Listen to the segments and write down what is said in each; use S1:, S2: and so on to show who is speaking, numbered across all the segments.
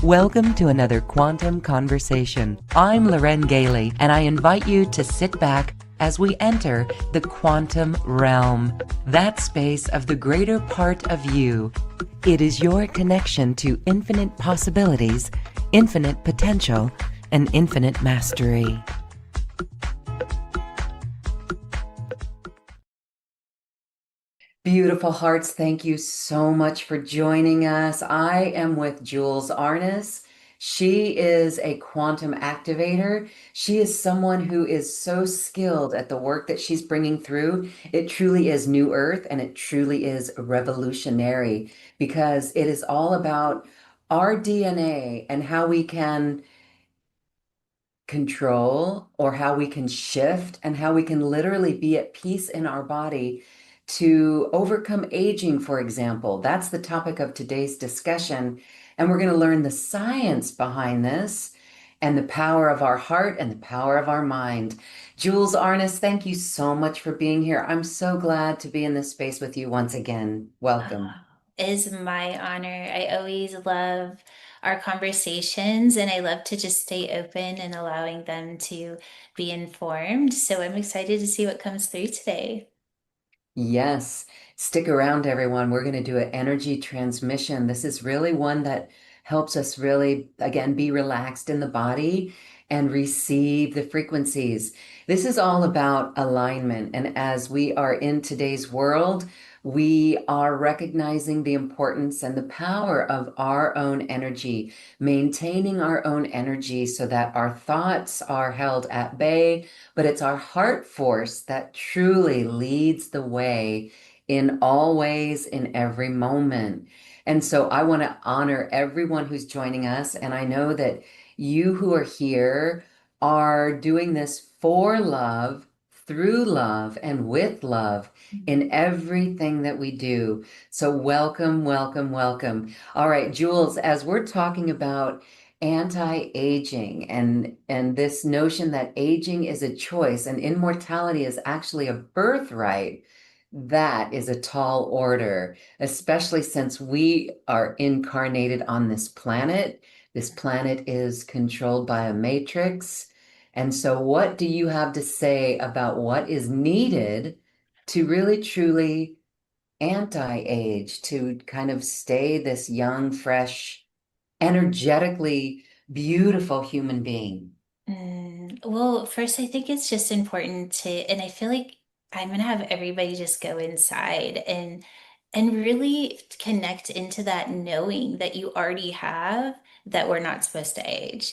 S1: Welcome to another Quantum Conversation. I'm Loren Gailey, and I invite you to sit back as we enter the quantum realm, that space of the greater part of you. It is your connection to infinite possibilities, infinite potential, and infinite mastery. Beautiful hearts, thank you so much for joining us. I am with Jules Arnis. She is a quantum activator. She is someone who is so skilled at the work that she's bringing through. It truly is New Earth, and it truly is revolutionary because it is all about our DNA and how we can control or how we can shift and how we can literally be at peace in our body to overcome aging, for example. That's the topic of today's discussion. And we're going to learn the science behind this and the power of our heart and the power of our mind. Jules Arnis, thank you so much for being here. I'm so glad to be in this space with you once again. Welcome.
S2: It is my honor. I always love our conversations and I love to just stay open and allowing them to be informed. So I'm excited to see what comes through today.
S1: Yes, stick around, everyone. We're going to do an energy transmission. This is really one that helps us really, again, be relaxed in the body and receive the frequencies. This is all about alignment. And as we are in today's world, we are recognizing the importance and the power of our own energy, maintaining our own energy so that our thoughts are held at bay, but it's our heart force that truly leads the way in all ways, in every moment. And so I want to honor everyone who's joining us. And I know that you who are here are doing this for love, through love, and with love in everything that we do. So welcome, welcome, welcome. All right, Jules, as we're talking about anti-aging and this notion that aging is a choice and immortality is actually a birthright, that is a tall order, especially since we are incarnated on this planet. This planet is controlled by a matrix. And so what do you have to say about what is needed to really truly anti-age, to kind of stay this young, fresh, energetically beautiful human being?
S2: Well, first, I think it's just important to, and I feel like I'm gonna have everybody just go inside and really connect into that knowing that you already have that we're not supposed to age.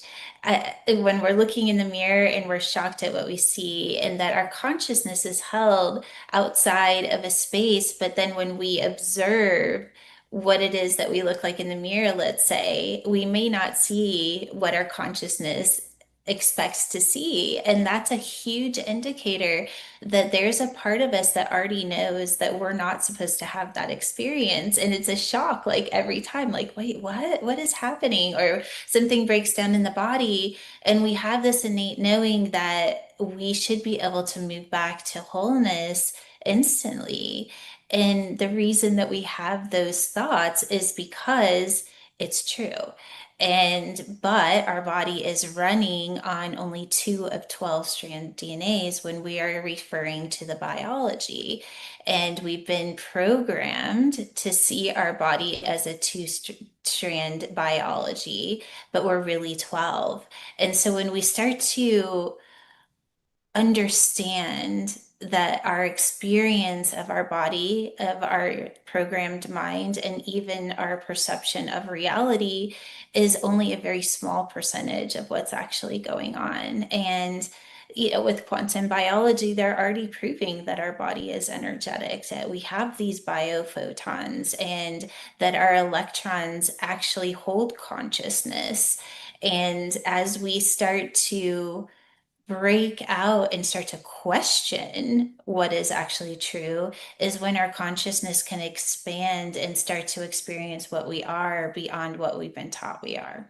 S2: When we're looking in the mirror and we're shocked at what we see, and that our consciousness is held outside of a space, but then when we observe what it is that we look like in the mirror, let's say, we may not see what our consciousness expects to see. And that's a huge indicator that there's a part of us that already knows that we're not supposed to have that experience. And it's a shock, like every time, like, wait, what? What is happening? Or something breaks down in the body. And we have this innate knowing that we should be able to move back to wholeness instantly. And the reason that we have those thoughts is because it's true. But our body is running on only two of 12 strand DNAs when we are referring to the biology. And we've been programmed to see our body as a two strand biology, but we're really 12. And so when we start to understand that our experience of our body, of our programmed mind, and even our perception of reality is only a very small percentage of what's actually going on. And with quantum biology, they're already proving that our body is energetic, that we have these biophotons, and that our electrons actually hold consciousness. And as we start to break out and start to question what is actually true is when our consciousness can expand and start to experience what we are beyond what we've been taught we are.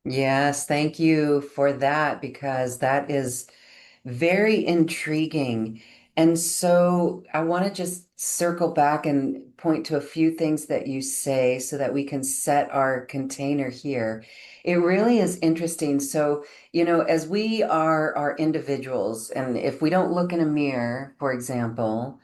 S1: Yes, thank you for that because that is very intriguing. And so I want to just circle back and point to a few things that you say so that we can set our container here. It really is interesting. So, as we are individuals, and if we don't look in a mirror, for example,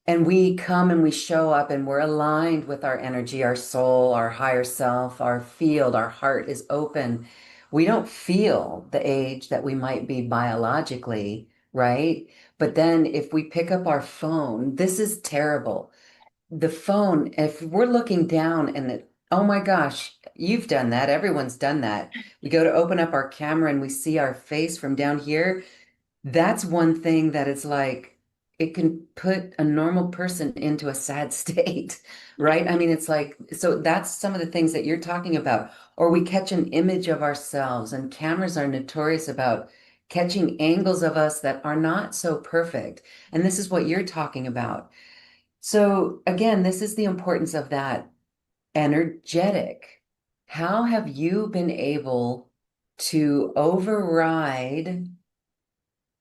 S1: and we come and we show up and we're aligned with our energy, our soul, our higher self, our field, our heart is open. We don't feel the age that we might be biologically, right? But then if we pick up our phone, this is terrible. The phone, if we're looking down and oh my gosh, you've done that. Everyone's done that. We go to open up our camera and we see our face from down here. That's one thing that is like, it can put a normal person into a sad state, right? I mean, it's like, so that's some of the things that you're talking about. Or we catch an image of ourselves, and cameras are notorious about catching angles of us that are not so perfect. And this is what you're talking about. So, again, this is the importance of that energetic. How have you been able to override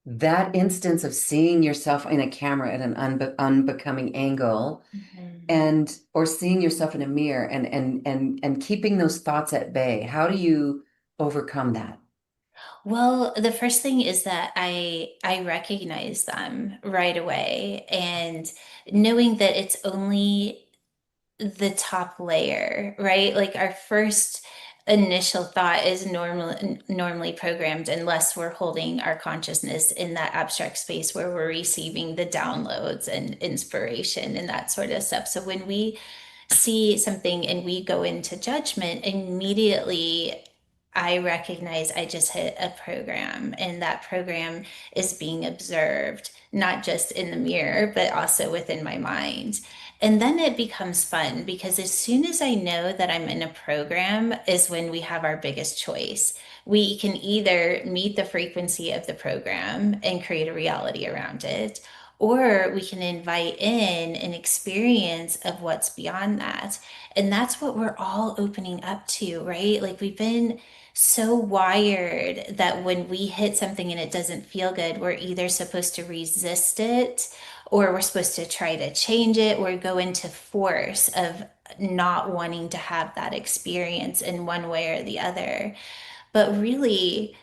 S1: that instance of seeing yourself in a camera at an unbecoming angle,
S2: Mhm.
S1: and or seeing yourself in a mirror, and keeping those thoughts at bay? How do you overcome that?
S2: Well, the first thing is that I recognize them right away, and knowing that it's only the top layer, right? Like our first initial thought is normally programmed unless we're holding our consciousness in that abstract space where we're receiving the downloads and inspiration and that sort of stuff. So when we see something and we go into judgment, immediately I recognize I just hit a program, and that program is being observed, not just in the mirror, but also within my mind. And then it becomes fun because as soon as I know that I'm in a program is when we have our biggest choice. We can either meet the frequency of the program and create a reality around it, or we can invite in an experience of what's beyond that. And that's what we're all opening up to, right? Like we've been so wired that when we hit something and it doesn't feel good, we're either supposed to resist it or we're supposed to try to change it or go into force of not wanting to have that experience in one way or the other. But really,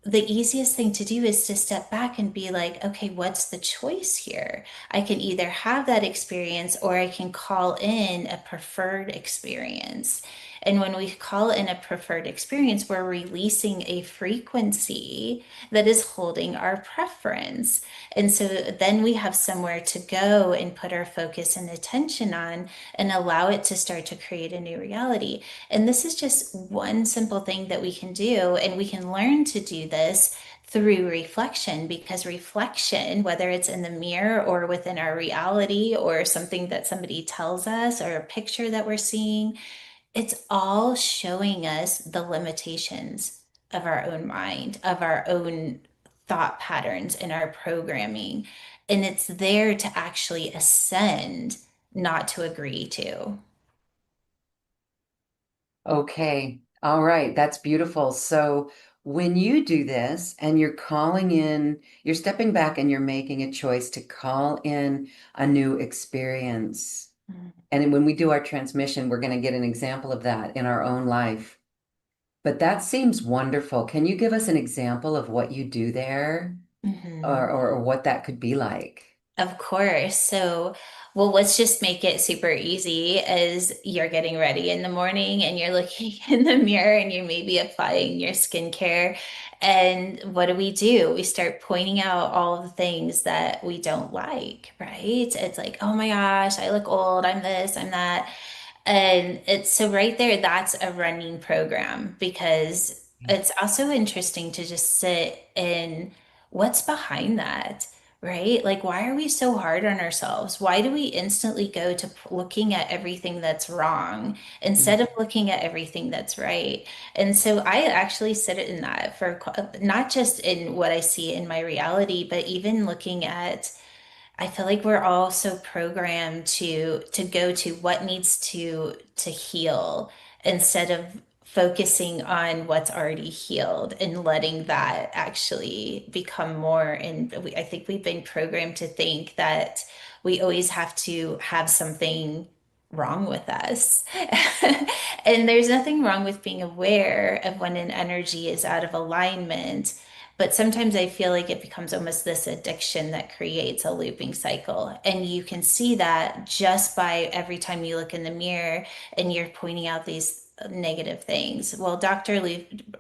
S2: the easiest thing to do is to step back and be like, okay, what's the choice here? I can either have that experience or I can call in a preferred experience. And when we call in a preferred experience, we're releasing a frequency that is holding our preference. And so then we have somewhere to go and put our focus and attention on and allow it to start to create a new reality. And this is just one simple thing that we can do. And we can learn to do this through reflection, because reflection, whether it's in the mirror or within our reality or something that somebody tells us or a picture that we're seeing, it's all showing us the limitations of our own mind, of our own thought patterns and our programming. And it's there to actually ascend, not to agree to.
S1: Okay. All right. That's beautiful. So when you do this and you're calling in, you're stepping back and you're making a choice to call in a new experience. And when we do our transmission, we're going to get an example of that in our own life. But that seems wonderful. Can you give us an example of what you do there,
S2: Mhm.
S1: or what that could be like?
S2: Of course. So, well, let's just make it super easy as you're getting ready in the morning and you're looking in the mirror and you're maybe applying your skincare. And what do? We start pointing out all of the things that we don't like, right? It's like, oh my gosh, I look old, I'm this, I'm that. And it's so right there, that's a running program, because it's also interesting to just sit in what's behind that, right? Like, why are we so hard on ourselves? Why do we instantly go to looking at everything that's wrong instead of looking at everything that's right? And so I actually sit in that for not just in what I see in my reality, but even looking at, I feel like we're all so programmed to go to what needs to heal instead of focusing on what's already healed and letting that actually become more. And I think we've been programmed to think that we always have to have something wrong with us. And there's nothing wrong with being aware of when an energy is out of alignment. But sometimes I feel like it becomes almost this addiction that creates a looping cycle. And you can see that just by every time you look in the mirror and you're pointing out these negative things. Well,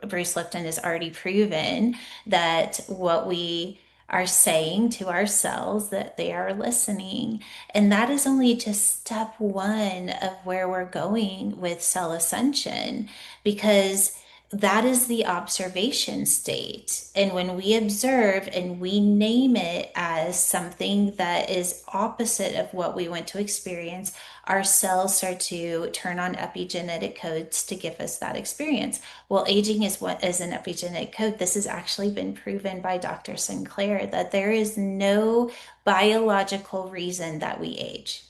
S2: Bruce Lipton has already proven that what we are saying to ourselves, that they are listening. And that is only just step one of where we're going with cell ascension, because that is the observation state. And when we observe and we name it as something that is opposite of what we want to experience, our cells start to turn on epigenetic codes to give us that experience. Well, aging is what is an epigenetic code. This has actually been proven by Dr. Sinclair that there is no biological reason that we age.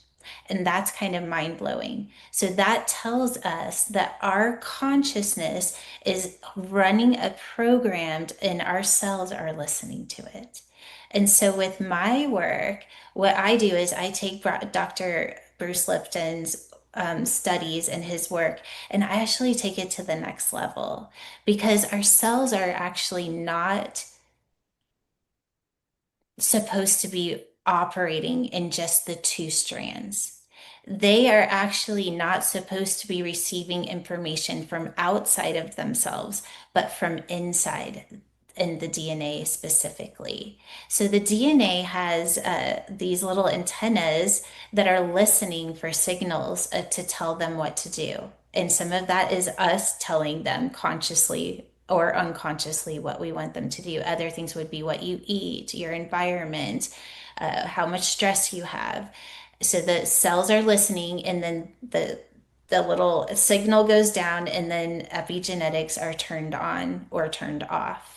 S2: And that's kind of mind blowing. So that tells us that our consciousness is running a program and our cells are listening to it. And so with my work, what I do is I take Dr. Bruce Lipton's studies and his work, and I actually take it to the next level, because our cells are actually not supposed to be operating in just the two strands. They are actually not supposed to be receiving information from outside of themselves, but from inside, in the DNA specifically. So the DNA has these little antennas that are listening for signals to tell them what to do. And some of that is us telling them consciously or unconsciously what we want them to do. Other things would be what you eat, your environment, how much stress you have. So the cells are listening, and then the little signal goes down, and then epigenetics are turned on or turned off.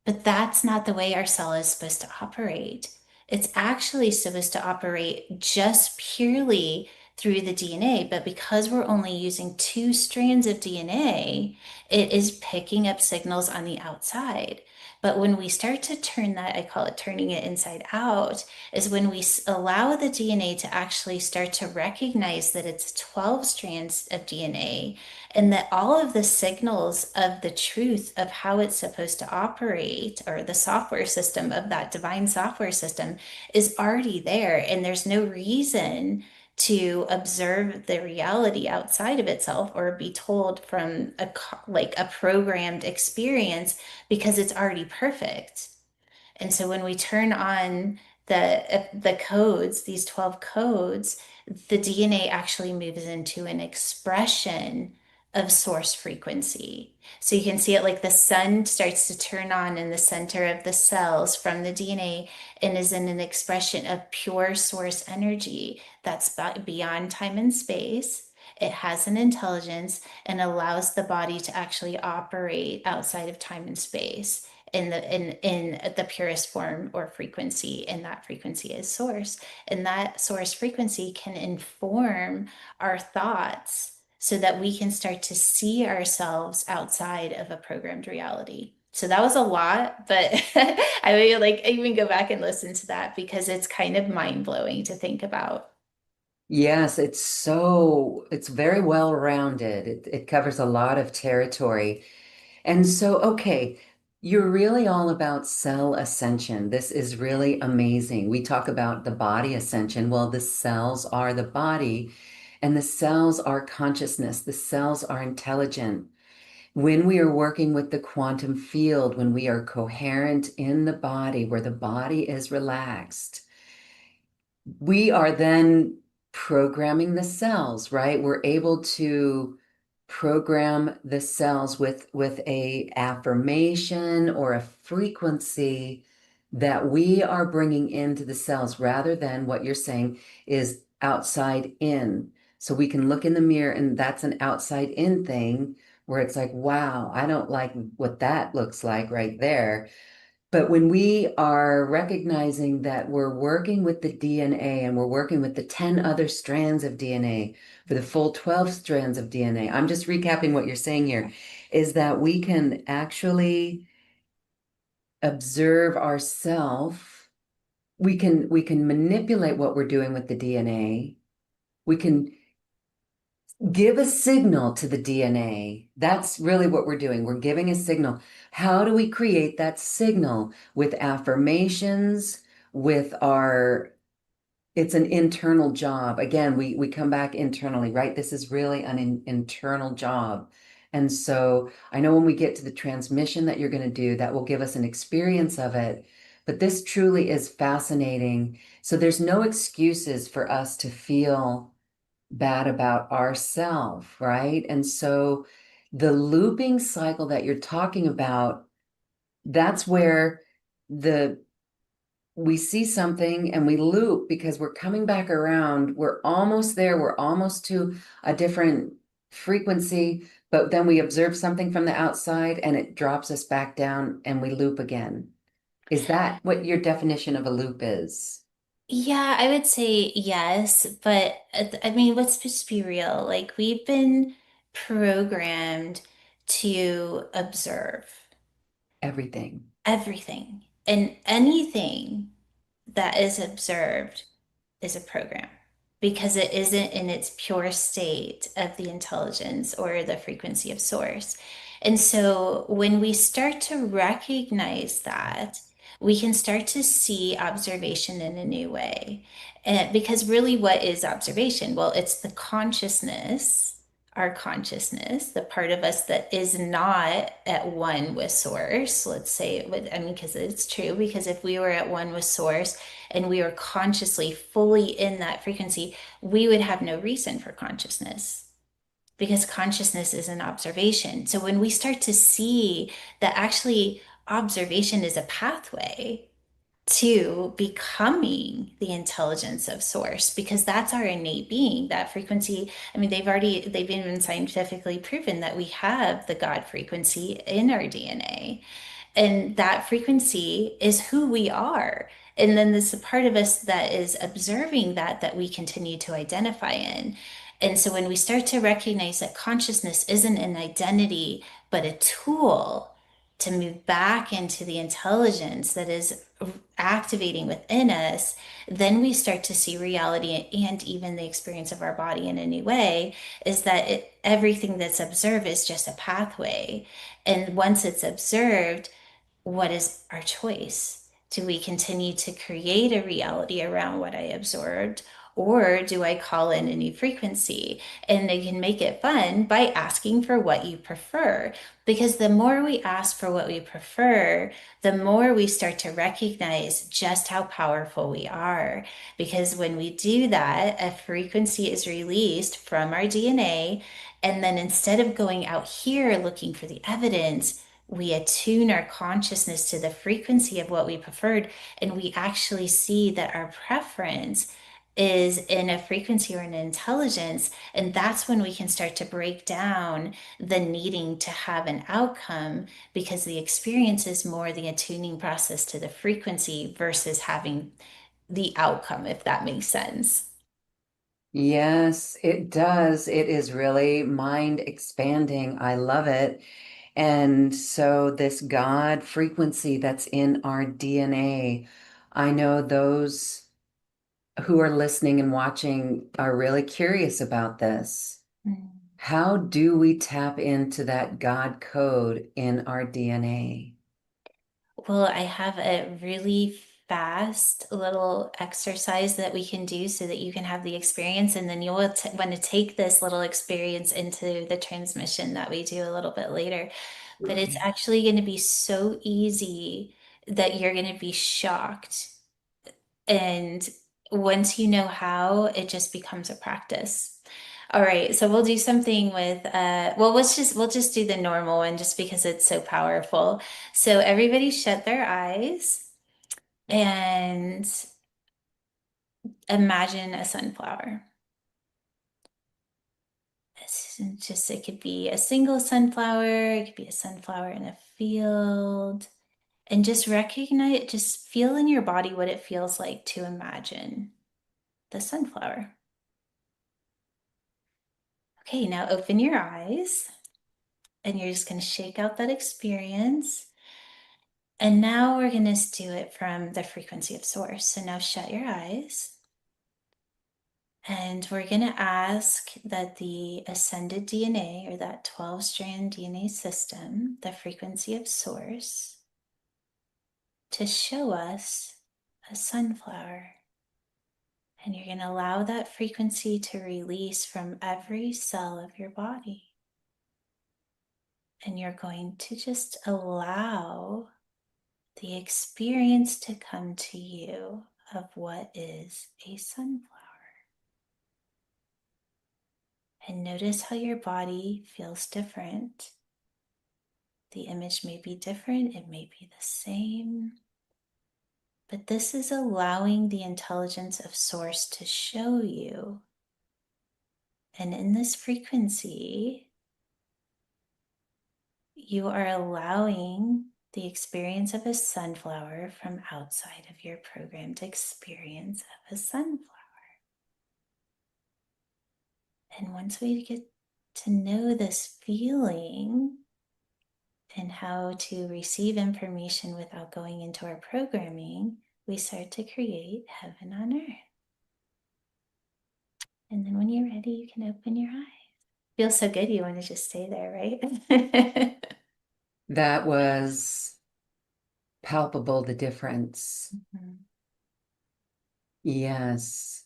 S2: But that's not the way our cell is supposed to operate. It's actually supposed to operate just purely through the DNA. But because we're only using two strands of DNA, it is picking up signals on the outside. But when we start to turn that, I call it turning it inside out, is when we allow the DNA to actually start to recognize that it's 12 strands of DNA, and that all of the signals of the truth of how it's supposed to operate, or the software system of that divine software system, is already there. And there's no reason to observe the reality outside of itself or be told from like a programmed experience, because it's already perfect. And so when we turn on the codes, these 12 codes, the DNA actually moves into an expression of source frequency. So you can see it like the sun starts to turn on in the center of the cells from the DNA, and is in an expression of pure source energy that's beyond time and space. It has an intelligence and allows the body to actually operate outside of time and space in the purest form or frequency, and that frequency is source. And that source frequency can inform our thoughts so that we can start to see ourselves outside of a programmed reality. So that was a lot, but I would like even go back and listen to that, because it's kind of mind-blowing to think about.
S1: Yes, it's very well rounded. It covers a lot of territory. And so, okay, you're really all about cell ascension. This is really amazing. We talk about the body ascension. Well, the cells are the body, and the cells are consciousness. The cells are intelligent. When we are working with the quantum field, when we are coherent in the body, where the body is relaxed, we are then programming the cells, right? We're able to program the cells with a affirmation or a frequency that we are bringing into the cells, rather than what you're saying is outside in. So we can look in the mirror, and that's an outside in thing, where it's like, wow, I don't like what that looks like right there. But when we are recognizing that we're working with the DNA and we're working with the 10 other strands of DNA for the full 12 strands of DNA, I'm just recapping what you're saying here, is that we can actually observe ourselves. We can manipulate what we're doing with the DNA. We can give a signal to the DNA. That's really what we're doing. We're giving a signal. How do we create that signal? With affirmations, with our, it's an internal job. Again, we come back internally, right? This is really an internal job. And so I know when we get to the transmission that you're going to do, that will give us an experience of it. But this truly is fascinating. So there's no excuses for us to feel bad about ourselves, right? And so the looping cycle that you're talking about, that's where the we see something and we loop because we're coming back around. We're almost there. We're almost to a different frequency, but then we observe something from the outside and it drops us back down and we loop again. Is that what your definition of a loop is?
S2: Yeah, I would say yes, but I mean, let's just be real. Like, we've been programmed to observe
S1: Everything.
S2: everything, and anything that is observed is a program because it isn't in its pure state of the intelligence or the frequency of source. And so when we start to recognize that, we can start to see observation in a new way. And because really, what is observation? Well, it's the consciousness, our consciousness, the part of us that is not at one with source. Let's say it would, I mean, because it's true, because if we were at one with source, and we are consciously fully in that frequency, we would have no reason for consciousness because consciousness is an observation. So when we start to see that actually observation is a pathway to becoming the intelligence of source, because that's our innate being, that frequency. I mean, they've even scientifically proven that we have the God frequency in our DNA, and that frequency is who we are. And then there's a part of us that is observing that we continue to identify in. And so when we start to recognize that consciousness isn't an identity, but a tool to move back into the intelligence that is activating within us, then we start to see reality and even the experience of our body in a new way. Is that everything that's observed is just a pathway. And once it's observed, what is our choice? Do we continue to create a reality around what I observed? Or do I call in a new frequency? And they can make it fun by asking for what you prefer. Because the more we ask for what we prefer, the more we start to recognize just how powerful we are. Because when we do that, a frequency is released from our DNA. And then instead of going out here looking for the evidence, we attune our consciousness to the frequency of what we preferred, and we actually see that our preference is in a frequency or an intelligence. And that's when we can start to break down the needing to have an outcome, because the experience is more the attuning process to the frequency versus having the outcome, if that makes sense.
S1: Yes, it does. It is really mind expanding. I love it. And so, this God frequency that's in our DNA, I know those who are listening and watching are really curious about this.
S2: Mm.
S1: How do we tap into that God code in our DNA?
S2: Well, I have a really fast little exercise that we can do so that you can have the experience, and then you'll want to take this little experience into the transmission that we do a little bit later. But it's
S1: Okay.
S2: actually going to be so easy that you're going to be shocked. And once you know how, it just becomes a practice. All right, so we'll do something with well, we'll just do the normal one just because it's so powerful. So everybody shut their eyes and imagine a sunflower. It could be a single sunflower, it could be a sunflower in a field. And just recognize, just feel in your body what it feels like to imagine the sunflower. Okay, now open your eyes and you're just going to shake out that experience. And now we're going to do it from the frequency of source. So now shut your eyes. And we're going to ask that the ascended DNA, or that 12-strand DNA system, the frequency of source, to show us a sunflower. And you're going to allow that frequency to release from every cell of your body. And you're going to just allow the experience to come to you of what is a sunflower. And notice how your body feels different. The image may be different, it may be the same, but this is allowing the intelligence of source to show you. And in this frequency, you are allowing the experience of a sunflower from outside of your programmed experience of a sunflower. And once we get to know this feeling and how to receive information without going into our programming, we start to create heaven on earth. And then when you're ready, you can open your eyes. Feels so good, you want to just stay there, right?
S1: That was palpable, the difference.
S2: Mhm.
S1: Yes.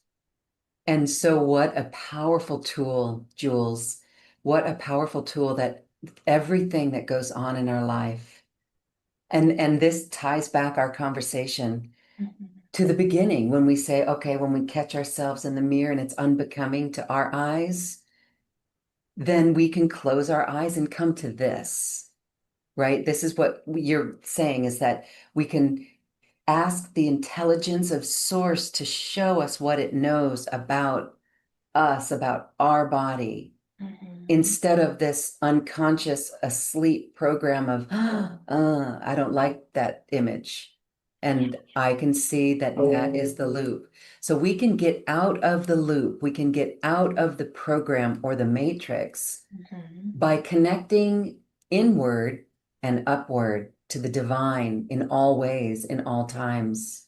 S1: And so, what a powerful tool, Jules. What a powerful tool that everything that goes on in our life. And this ties back our conversation
S2: Mhm.
S1: to the beginning when we say, okay, when we catch ourselves in the mirror and it's unbecoming to our eyes, then we can close our eyes and come to this, right? This is what you're saying is that we can ask the intelligence of source to show us what it knows about us, about our body,
S2: Mhm.
S1: instead of this unconscious asleep program of, I don't like that image. And I can see that that is the loop. So we can get out of the loop. We can get out of the program or the matrix
S2: Mhm.
S1: by connecting inward and upward to the divine in all ways, in all times.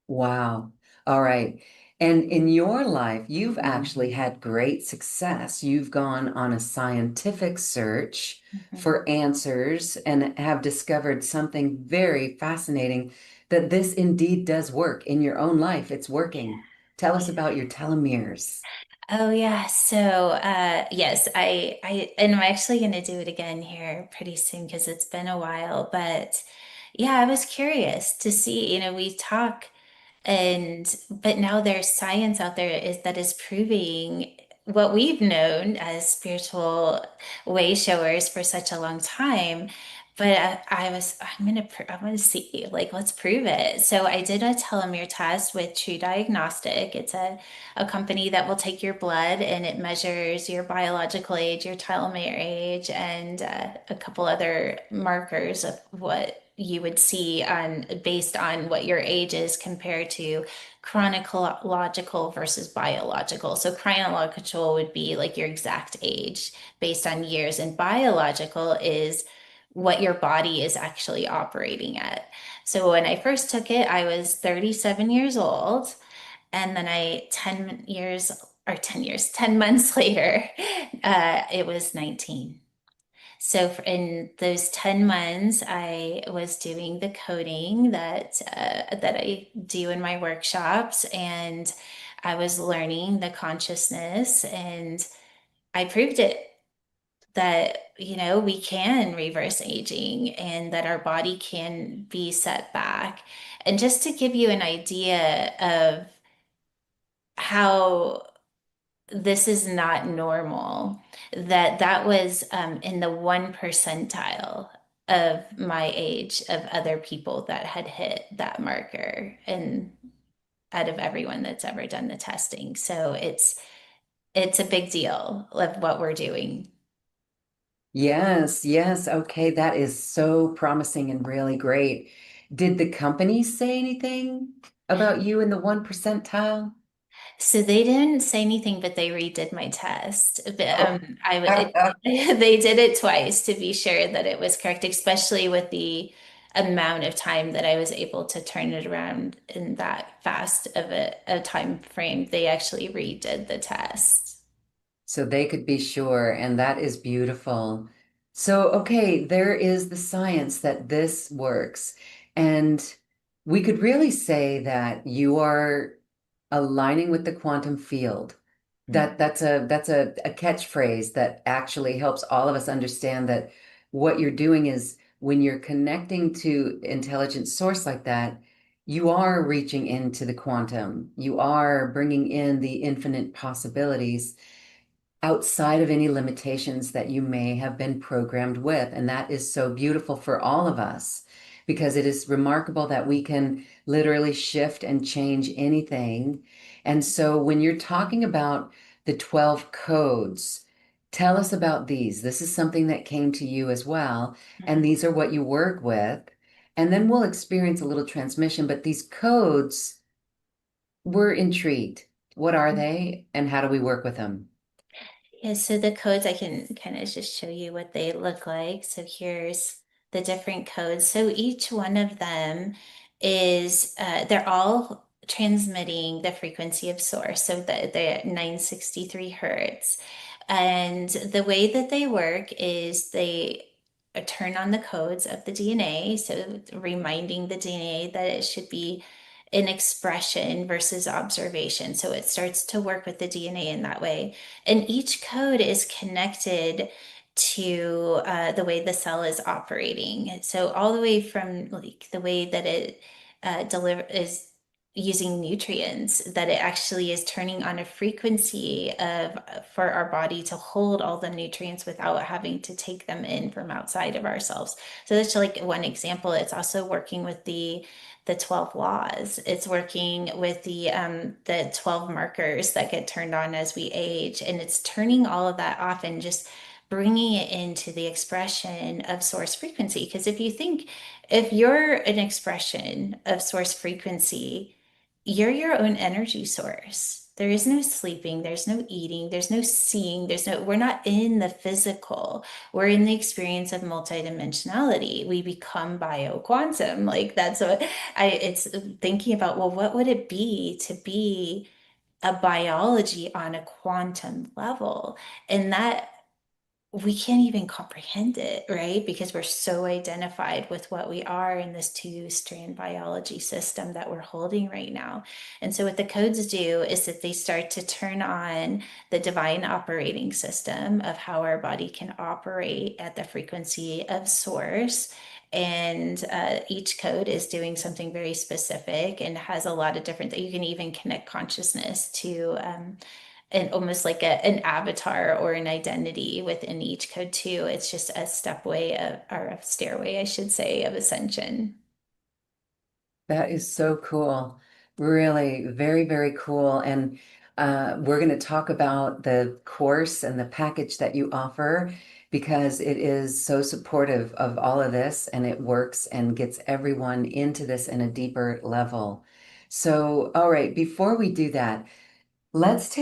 S1: Wow. All right. And in your life, you've actually had great success. You've gone on a scientific search
S2: Mhm.
S1: for answers and have discovered something very fascinating that this indeed does work in your own life. It's working. Tell us
S2: Yeah.
S1: about your telomeres.
S2: Oh yeah. So yes, and I'm actually gonna do it again here pretty soon because it's been a while. But yeah, I was curious to see, we talk but now there's science out there that is proving what we've known as spiritual way showers for such a long time. But I'm gonna see, like, let's prove it. So I did a telomere test with True Diagnostic. It's a company that will take your blood and it measures your biological age, your telomere age, and a couple other markers of what you would see on based on what your age is compared to chronological versus biological. So chronological would be like your exact age based on years, and biological is what your body is actually operating at. So when I first took it, I was 37 years old. And then 10 years, or 10 years, 10 months later, it was 19. So in those 10 months, I was doing the coding that I do in my workshops, and I was learning the consciousness, and I proved it that, we can reverse aging and that our body can be set back. And just to give you an idea of how this is not normal, that was in the 1 percentile of my age of other people that had hit that marker, and out of everyone that's ever done the testing. So it's a big deal of what we're doing.
S1: Yes, yes. Okay, that is so promising and really great. Did the company say anything about you in the one percentile?
S2: So they didn't say anything, but they redid my test. But
S1: Oh.
S2: they did it twice to be sure that it was correct, especially with the amount of time that I was able to turn it around in that fast of a time frame. They actually redid the test.
S1: So they could be sure, and that is beautiful. So, okay, there is the science that this works. And we could really say that you are aligning with the quantum field. That's a catchphrase that actually helps all of us understand that what you're doing is when you're connecting to intelligent source like that, you are reaching into the quantum. You are bringing in the infinite possibilities outside of any limitations that you may have been programmed with. And that is so beautiful for all of us because it is remarkable that we can literally shift and change anything. And so when you're talking about the 12 codes, tell us about these. This is something that came to you as well. And these are what you work with. And then we'll experience a little transmission, but these codes, we're intrigued. What are they and how do we work with them?
S2: Yeah, so the codes, I can kind of just show you what they look like. So here's the different codes. So each one of them is, they're all transmitting the frequency of source. So they're at 963 hertz. And the way that they work is they turn on the codes of the DNA. So reminding the DNA that it should be an expression versus observation. So it starts to work with the DNA in that way. And each code is connected to the way the cell is operating. So all the way from like the way that it deliver is using nutrients, that it actually is turning on a frequency of for our body to hold all the nutrients without having to take them in from outside of ourselves. So that's like one example. It's also working with the 12 laws. It's working with the 12 markers that get turned on as we age, and it's turning all of that off and just bringing it into the expression of source frequency. Because if you're an expression of source frequency, you're your own energy source. There is no sleeping, there's no eating, there's no seeing, we're not in the physical. We're in the experience of multidimensionality. We become bioquantum. Like that's what it's thinking about, well, what would it be to be a biology on a quantum level? And that we can't even comprehend it, right? Because we're so identified with what we are in this two-strand biology system that we're holding right now. And so, what the codes do is that they start to turn on the divine operating system of how our body can operate at the frequency of source. And each code is doing something very specific and has a lot of different, that you can even connect consciousness to. And almost like an avatar or an identity within each code too. It's just a stepway of, or a stairway, I should say, of ascension.
S1: That is so cool. Really, very, very cool. And we're going to talk about the course and the package that you offer because it is so supportive of all of this and it works and gets everyone into this in a deeper level. So, all right, before we do that, let's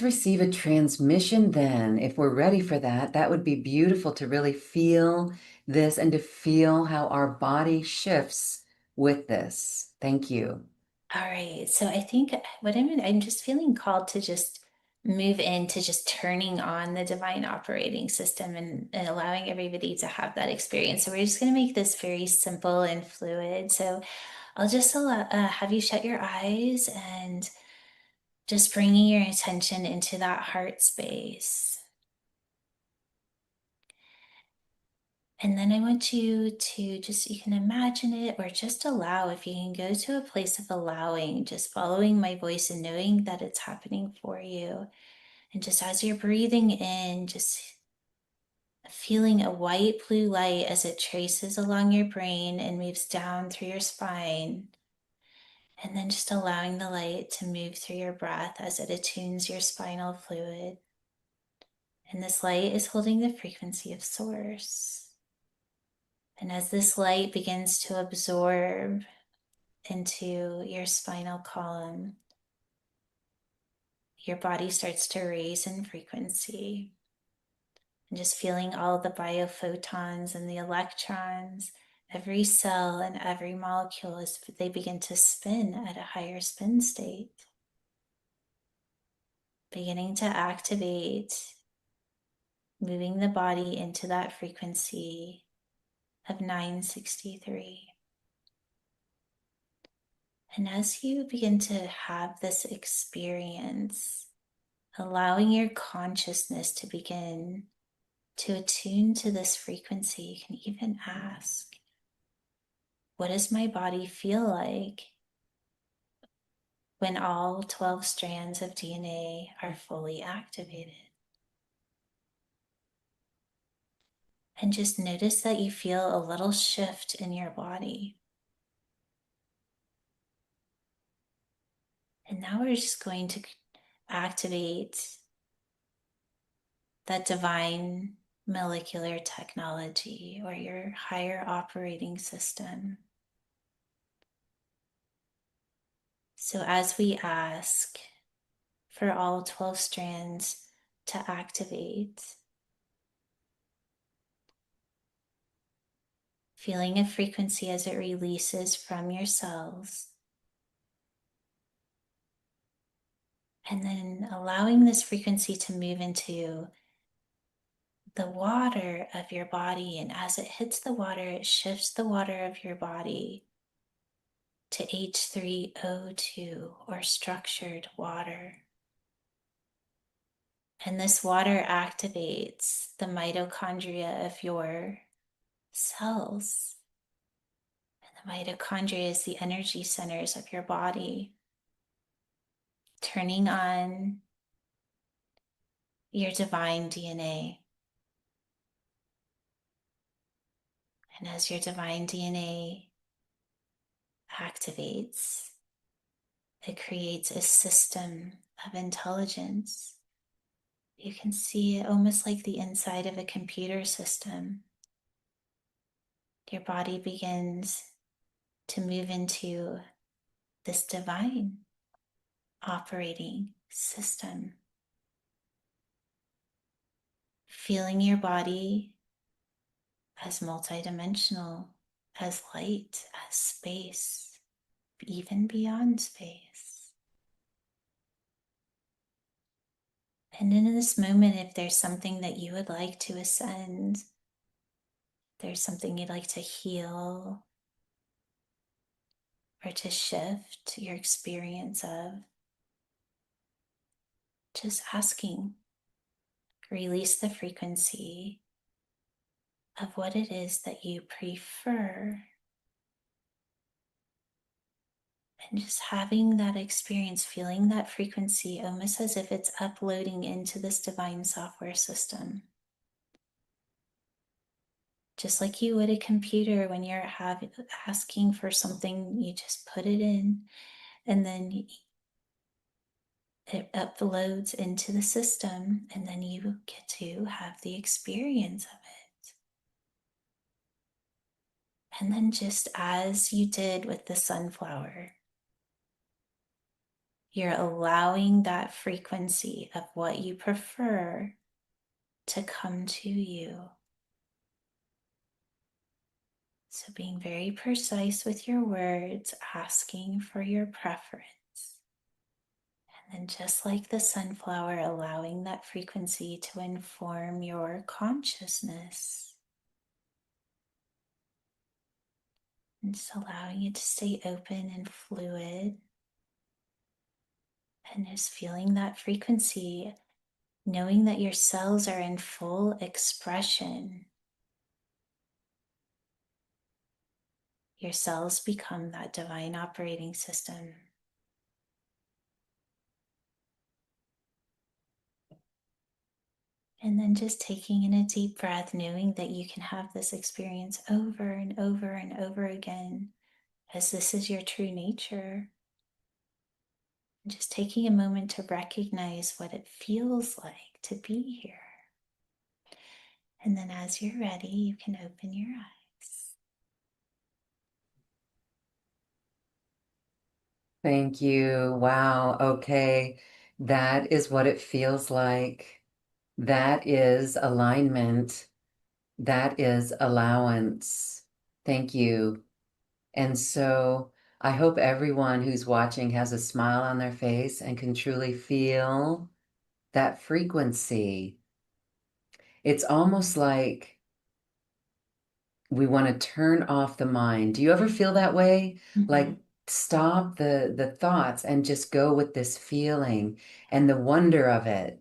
S1: receive a transmission then. If we're ready for that, that would be beautiful to really feel this and to feel how our body shifts with this. Thank you.
S2: All right. So I think I'm just feeling called to just move into just turning on the divine operating system and allowing everybody to have that experience. So we're just going to make this very simple and fluid. So I'll just have you shut your eyes and just bringing your attention into that heart space. And then I want you to just, you can imagine it or just allow, if you can go to a place of allowing, just following my voice and knowing that it's happening for you. And just as you're breathing in, just feeling a white blue light as it traces along your brain and moves down through your spine. And then just allowing the light to move through your breath as it attunes your spinal fluid. And this light is holding the frequency of source. And as this light begins to absorb into your spinal column, your body starts to raise in frequency. And just feeling all the biophotons and the electrons, every cell and every molecule, as they begin to spin at a higher spin state, beginning to activate, moving the body into that frequency of 963. And as you begin to have this experience, allowing your consciousness to begin to attune to this frequency, you can even ask, what does my body feel like when all 12 strands of DNA are fully activated? And just notice that you feel a little shift in your body. And now we're just going to activate that divine molecular technology or your higher operating system. So as we ask for all 12 strands to activate, feeling a frequency as it releases from your cells, and then allowing this frequency to move into the water of your body. And as it hits the water, it shifts the water of your body to H3O2 or structured water. And this water activates the mitochondria of your cells. And the mitochondria is the energy centers of your body, turning on your divine DNA. And as your divine DNA activates, it creates a system of intelligence. You can see it almost like the inside of a computer system. Your body begins to move into this divine operating system, feeling your body as multidimensional, as light, as space, even beyond space. And in this moment, if there's something that you would like to ascend, there's something you'd like to heal or to shift your experience of, just asking, release the frequency of what it is that you prefer. And just having that experience, feeling that frequency almost as if it's uploading into this divine software system. Just like you would a computer when you're asking for something, you just put it in and then it uploads into the system, and then you get to have the experience of it. And then just as you did with the sunflower, you're allowing that frequency of what you prefer to come to you. So being very precise with your words, asking for your preference. And then just like the sunflower, allowing that frequency to inform your consciousness. And just allowing it to stay open and fluid. And just feeling that frequency, knowing that your cells are in full expression. Your cells become that divine operating system. And then just taking in a deep breath, knowing that you can have this experience over and over and over again, as this is your true nature. And just taking a moment to recognize what it feels like to be here. And then as you're ready, you can open your eyes.
S1: Thank you. Wow. Okay. That is what it feels like. That is alignment. That is allowance. Thank you. And so I hope everyone who's watching has a smile on their face and can truly feel that frequency. It's almost like we want to turn off the mind. Do you ever feel that way?
S2: Mhm.
S1: Like stop the thoughts and just go with this feeling and the wonder of it.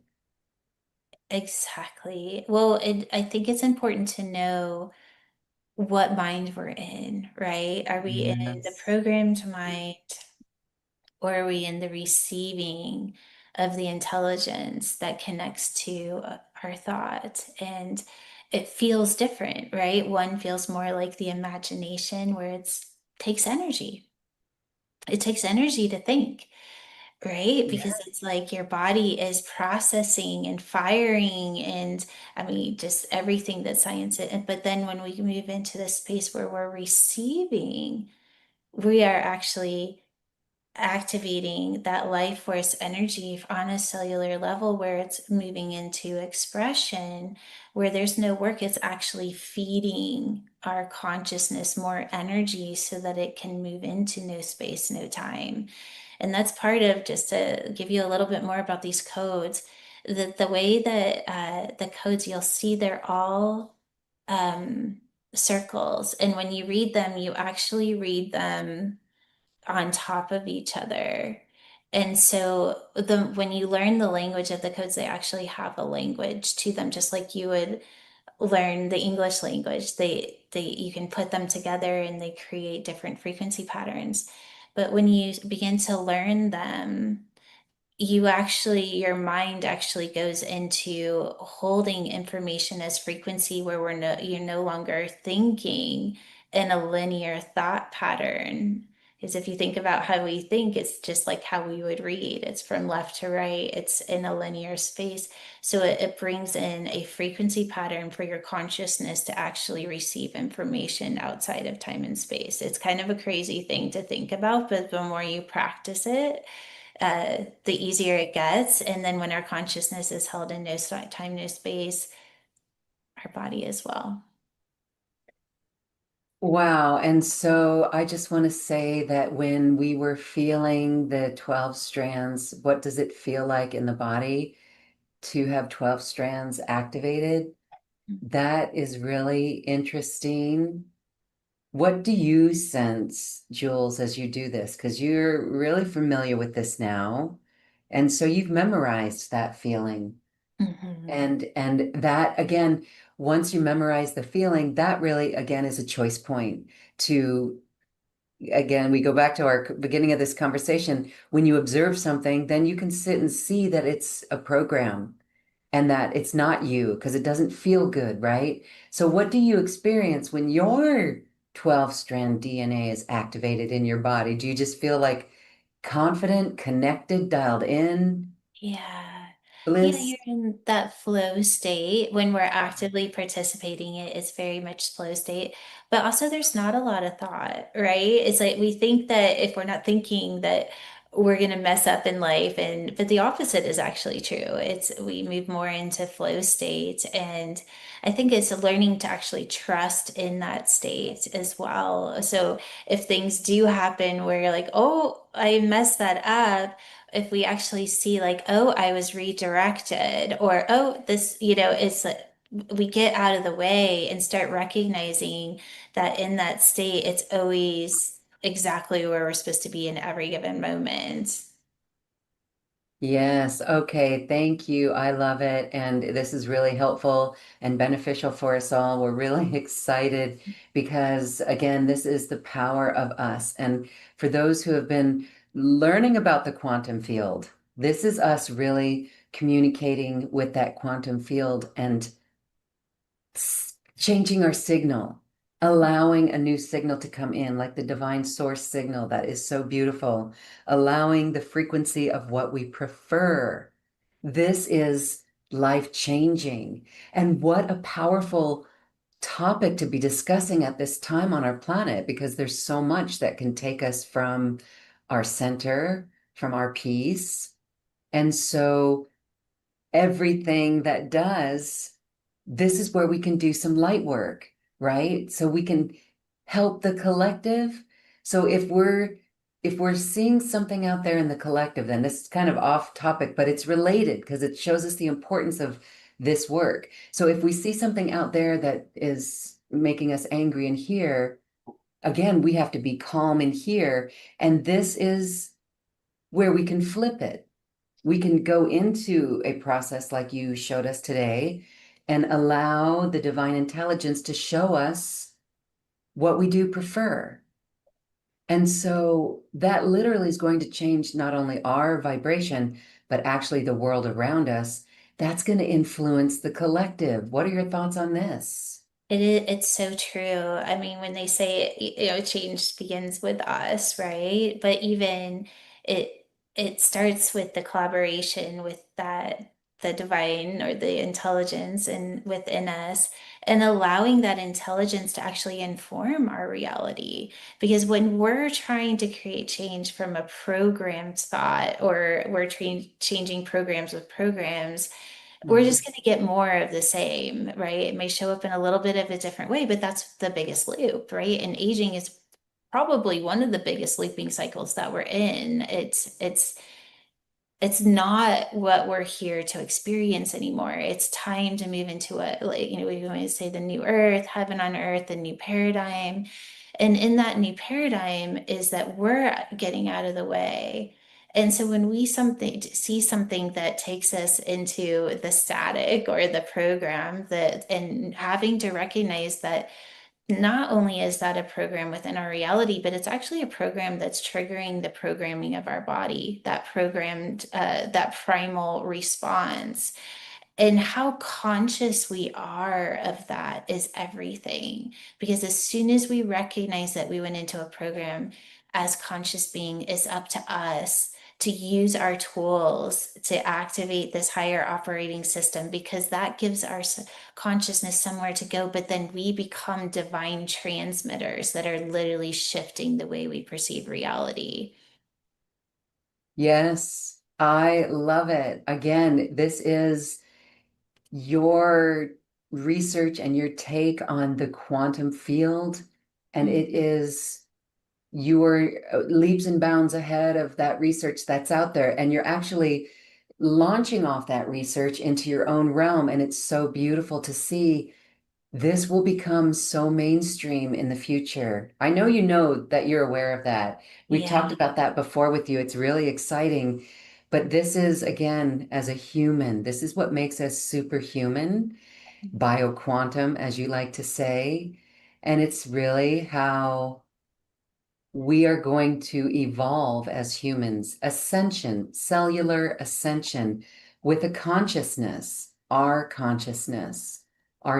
S2: Exactly. Well, I think it's important to know what mind we're in, right? Are we in the
S1: Yes.
S2: programmed mind, or are we in the receiving of the intelligence that connects to our thought? And it feels different, right? One feels more like the imagination, where it's takes energy. It takes energy to think, right?
S1: Yeah.
S2: Because it's like your body is processing and firing, and I mean, just everything that science is. But then when we move into the space where we're receiving, we are actually activating that life force energy on a cellular level, where it's moving into expression, where there's no work. It's actually feeding our consciousness more energy so that it can move into no space, no time. And that's part of, just to give you a little bit more about these codes, the way that the codes, you'll see they're all um, circles. And when you read them, you actually read them on top of each other. And so when you learn the language of the codes, they actually have a language to them, just like you would learn the English language. They you can put them together and they create different frequency patterns. But when you begin to learn them, your mind actually goes into holding information as frequency, where you're no longer thinking in a linear thought pattern. Because if you think about how we think, it's just like how we would read. It's from left to right. It's in a linear space. So it brings in a frequency pattern for your consciousness to actually receive information outside of time and space. It's kind of a crazy thing to think about, but the more you practice it, the easier it gets. And then when our consciousness is held in no time, no space, our body as well.
S1: Wow. And so I just want to say that when we were feeling the 12 strands, what does it feel like in the body to have 12 strands activated? That is really interesting. What do you sense, Jules, as you do this? Because you're really familiar with this now. And so you've memorized that feeling.
S2: Mhm.
S1: And that again, once you memorize the feeling, that really again is a choice point to again, we go back to our beginning of this conversation. When you observe something, then you can sit and see that it's a program and that it's not you because it doesn't feel good, right? So, what do you experience when your 12-strand DNA is activated in your body? Do you just feel like confident, connected, dialed in,
S2: Yeah. Yeah,
S1: bliss?
S2: you're in that flow state when we're actively participating. It's very much flow state. But also there's not a lot of thought, right? It's like we think that if we're not thinking, that we're gonna mess up in life, and but the opposite is actually true. It's we move more into flow state, and I think it's learning to actually trust in that state as well. So if things do happen where you're like, oh, I messed that up, if we actually see like, oh, I was redirected, or oh, this, it's like we get out of the way and start recognizing that in that state, it's always exactly where we're supposed to be in every given moment.
S1: Yes. Okay. Thank you. I love it. And this is really helpful and beneficial for us all. We're really excited because, again, this is the power of us. And for those who have been learning about the quantum field, this is us really communicating with that quantum field and changing our signal, allowing a new signal to come in, like the divine source signal that is so beautiful, allowing the frequency of what we prefer. This is life changing. And what a powerful topic to be discussing at this time on our planet because there's so much that can take us from our center, from our peace. And so everything that does, this is where we can do some light work, right? So we can help the collective. So if we're seeing something out there in the collective, then this is kind of off topic, but it's related because it shows us the importance of this work. So if we see something out there that is making us angry in here, again, we have to be calm in here. And this is where we can flip it. We can go into a process like you showed us today and allow the divine intelligence to show us what we do prefer. And so that literally is going to change not only our vibration, but actually the world around us. That's going to influence the collective. What are your thoughts on this?
S2: It's so true. I mean, when they say, change begins with us, right? But even it it starts with the collaboration with the divine or the intelligence and within us and allowing that intelligence to actually inform our reality. Because when we're trying to create change from a programmed thought or we're changing programs with programs, we're
S1: Mhm.
S2: just going to get more of the same, right? It may show up in a little bit of a different way, but that's the biggest loop, right? And aging is probably one of the biggest looping cycles that we're in. It's not what we're here to experience anymore. It's time to move into a, like, we always say the new earth, heaven on earth, the new paradigm. And in that new paradigm is that we're getting out of the way. And so when we see something that takes us into the static or the program that, and having to recognize that not only is that a program within our reality, but it's actually a program that's triggering the programming of our body, that programmed, that primal response. And how conscious we are of that is everything. Because as soon as we recognize that we went into a program as conscious being, it's up to us to use our tools to activate this higher operating system because that gives our consciousness somewhere to go. But then we become divine transmitters that are literally shifting the way we perceive reality.
S1: Yes, I love it. Again, this is your research and your take on the quantum field, and
S2: Mm.
S1: it is you're leaps and bounds ahead of that research that's out there, and you're actually launching off that research into your own realm, and it's so beautiful to see. This will become so mainstream in the future. I know you know that you're aware of that. We've talked
S2: Yeah.
S1: about that before with you. It's really exciting. But this is, again, as a human, this is what makes us superhuman, bioquantum, as you like to say. And it's really how we are going to evolve as humans. Ascension, cellular ascension with a consciousness, our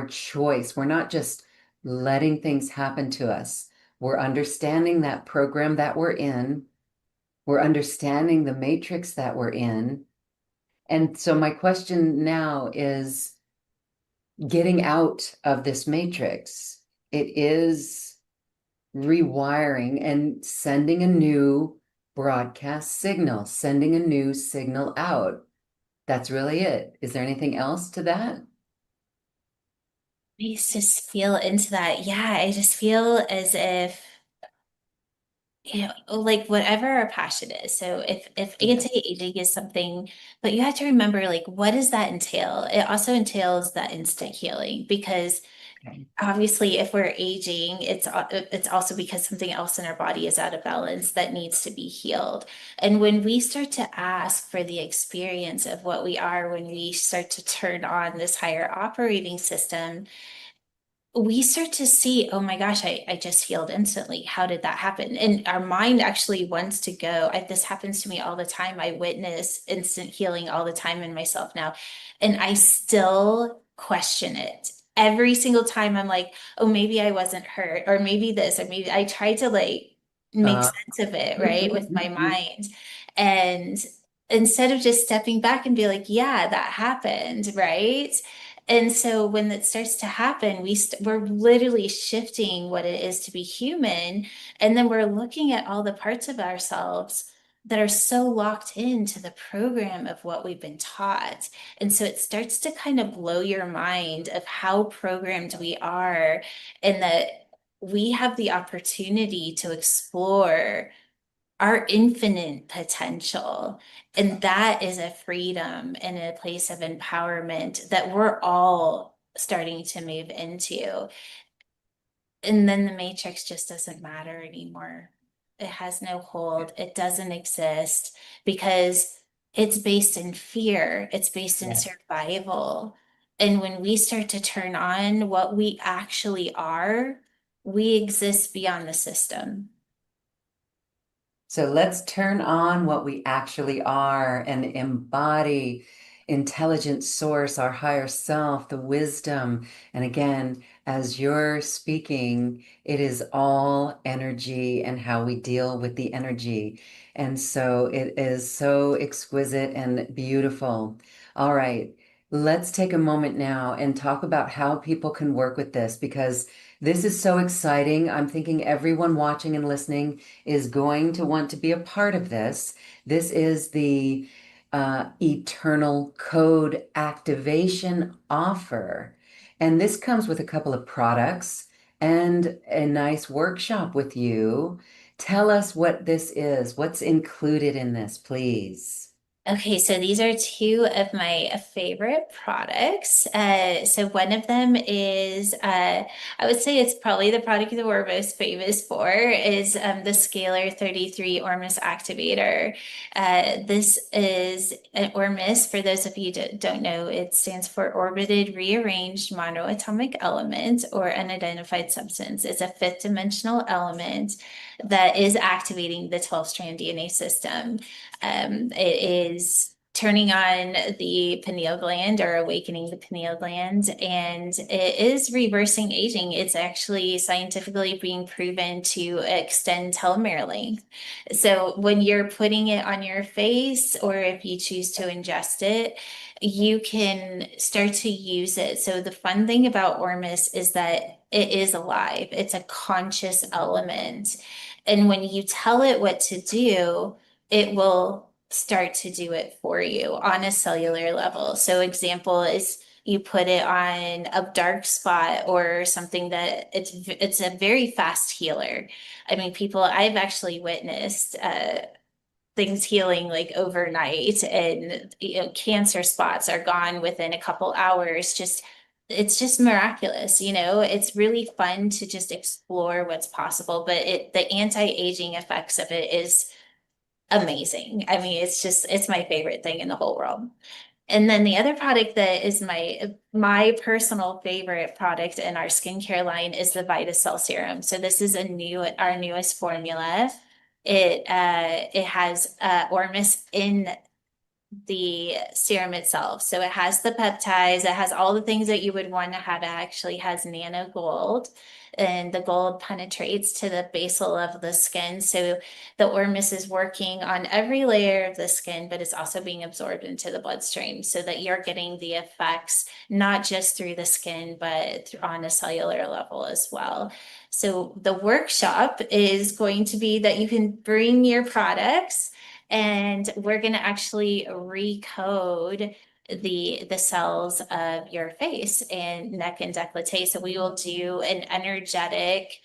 S1: choice. We're not just letting things happen to us. We're understanding that program that we're in. We're understanding the matrix that we're in. And so my question now is getting out of this matrix. It is rewiring and sending a new broadcast signal, sending a new signal out. That's really it. Is there anything else to that?
S2: I used to feel into that. Yeah, I just feel as if, like whatever our passion is. So if anti-aging is something, but you have to remember, like, what does that entail? It also entails that instant healing because
S1: Okay.
S2: obviously if we're aging, it's also because something else in our body is out of balance that needs to be healed. And when we start to ask for the experience of what we are, when we start to turn on this higher operating system, we start to see, oh my gosh, I just healed instantly. How did that happen? And our mind actually wants to go. This happens to me all the time. I witness instant healing all the time in myself now. And I still question it. Every single time I'm like, oh, maybe I wasn't hurt, or maybe this, or maybe I try to like make
S1: Uh,
S2: sense of it, right, with my mind. And instead of just stepping back and be like, yeah, that happened, right? And so when that starts to happen, we're literally shifting what it is to be human. And then we're looking at all the parts of ourselves that are so locked into the program of what we've been taught. And so it starts to kind of blow your mind of how programmed we are, and that we have the opportunity to explore our infinite potential. And that is a freedom and a place of empowerment that we're all starting to move into. And then the matrix just doesn't matter anymore. It has no hold, it doesn't exist because it's based in fear, it's based in
S1: Yeah.
S2: survival. And when we start to turn on what we actually are, we exist beyond the system.
S1: So let's turn on what we actually are and embody intelligent source, our higher self, the wisdom. And again, as you're speaking, it is all energy and how we deal with the energy. And so it is so exquisite and beautiful. All right, let's take a moment now and talk about how people can work with this because this is so exciting. I'm thinking everyone watching and listening is going to want to be a part of this. This is the Eternal Code Activation Offer. And this comes with a couple of products and a nice workshop with you. Tell us what this is. What's included in this, please?
S2: Okay, so these are two of my favorite products. So one of them is, I would say it's probably the product that we're most famous for, is the Scalar 33 Ormus Activator. This is an Ormus, for those of you that don't know, it stands for Orbited Rearranged Monoatomic Element or Unidentified Substance. It's a fifth dimensional element that is activating the 12-strand DNA system. It is turning on the pineal gland or awakening the pineal gland, and it is reversing aging. It's actually scientifically being proven to extend telomere length. So when you're putting it on your face, or if you choose to ingest it, you can start to use it. So the fun thing about Ormus is that it is alive. It's a conscious element. And when you tell it what to do, it will start to do it for you on a cellular level. So example is you put it on a dark spot or something that it's a very fast healer. I mean, people, I've actually witnessed things healing like overnight, and cancer spots are gone within a couple hours. Just it's just miraculous, it's really fun to just explore what's possible, but the anti-aging effects of it is amazing. I mean, it's my favorite thing in the whole world. And then the other product that is my personal favorite product in our skincare line is the VitaCell serum. So this is our newest formula. It has Ormus in the serum itself. So it has the peptides, it has all the things that you would want to have. It actually has nano gold, and the gold penetrates to the basal of the skin. So the Ormus is working on every layer of the skin, but it's also being absorbed into the bloodstream so that you're getting the effects not just through the skin, but on a cellular level as well. So the workshop is going to be that you can bring your products, and we're going to actually recode the cells of your face and neck and décolleté. So we will do an energetic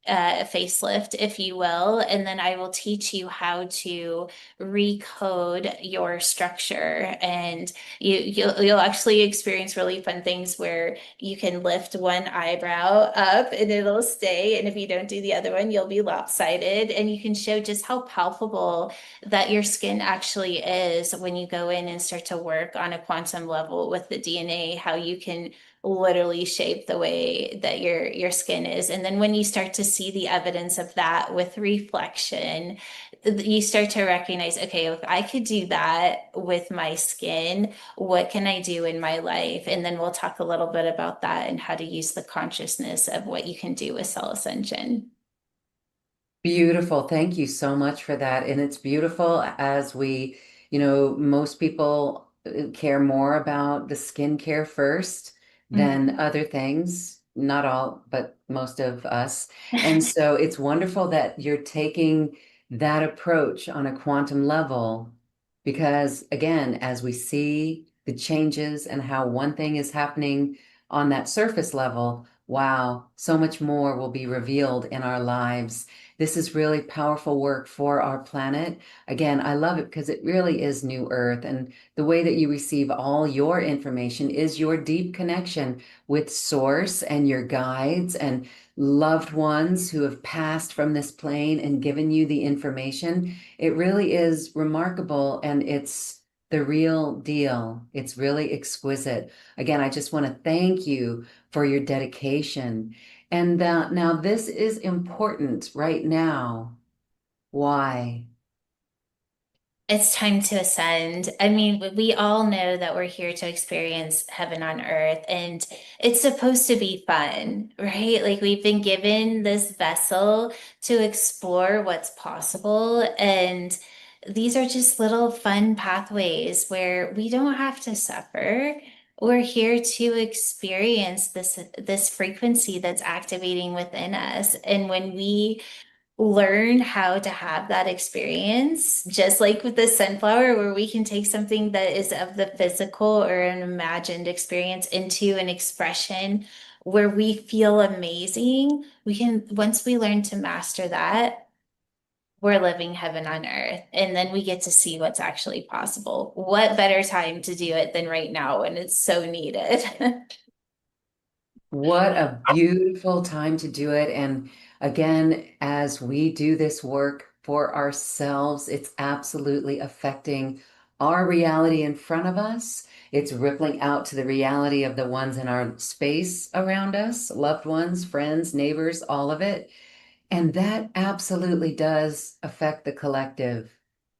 S2: facelift, if you will, and then I will teach you how to recode your structure, and you'll actually experience really fun things where you can lift one eyebrow up and it'll stay, and if you don't do the other one, you'll be lopsided, and you can show just how palpable that your skin actually is when you go in and start to work on a quantum level with the DNA, how you can literally shape the way that your skin is. And then when you start to see the evidence of that with reflection, you start to recognize, okay, if I could do that with my skin, what can I do in my life? And then we'll talk a little bit about that and how to use the consciousness of what you can do with cell ascension.
S1: Beautiful. Thank you so much for that. And it's beautiful as most people care more about the skincare first than other things, not all, but most of us. And so it's wonderful that you're taking that approach on a quantum level, because again, as we see the changes and how one thing is happening on that surface level, wow, so much more will be revealed in our lives. This is really powerful work for our planet. Again, I love it because it really is New Earth. And the way that you receive all your information is your deep connection with Source and your guides and loved ones who have passed from this plane and given you the information. It really is remarkable, and it's the real deal. It's really exquisite. Again, I just want to thank you for your dedication. And now this is important right now. Why?
S2: It's time to ascend. I mean, we all know that we're here to experience heaven on earth, and it's supposed to be fun, right? Like we've been given this vessel to explore what's possible, and these are just little fun pathways where we don't have to suffer. We're here to experience this frequency that's activating within us. And when we learn how to have that experience, just like with the sunflower, where we can take something that is of the physical or an imagined experience into an expression where we feel amazing. We can, once we learn to master that, we're living heaven on earth. And then we get to see what's actually possible. What better time to do it than right now when it's so needed?
S1: What a beautiful time to do it. And again, as we do this work for ourselves, it's absolutely affecting our reality in front of us. It's rippling out to the reality of the ones in our space around us, loved ones, friends, neighbors, all of it. And that absolutely does affect the collective.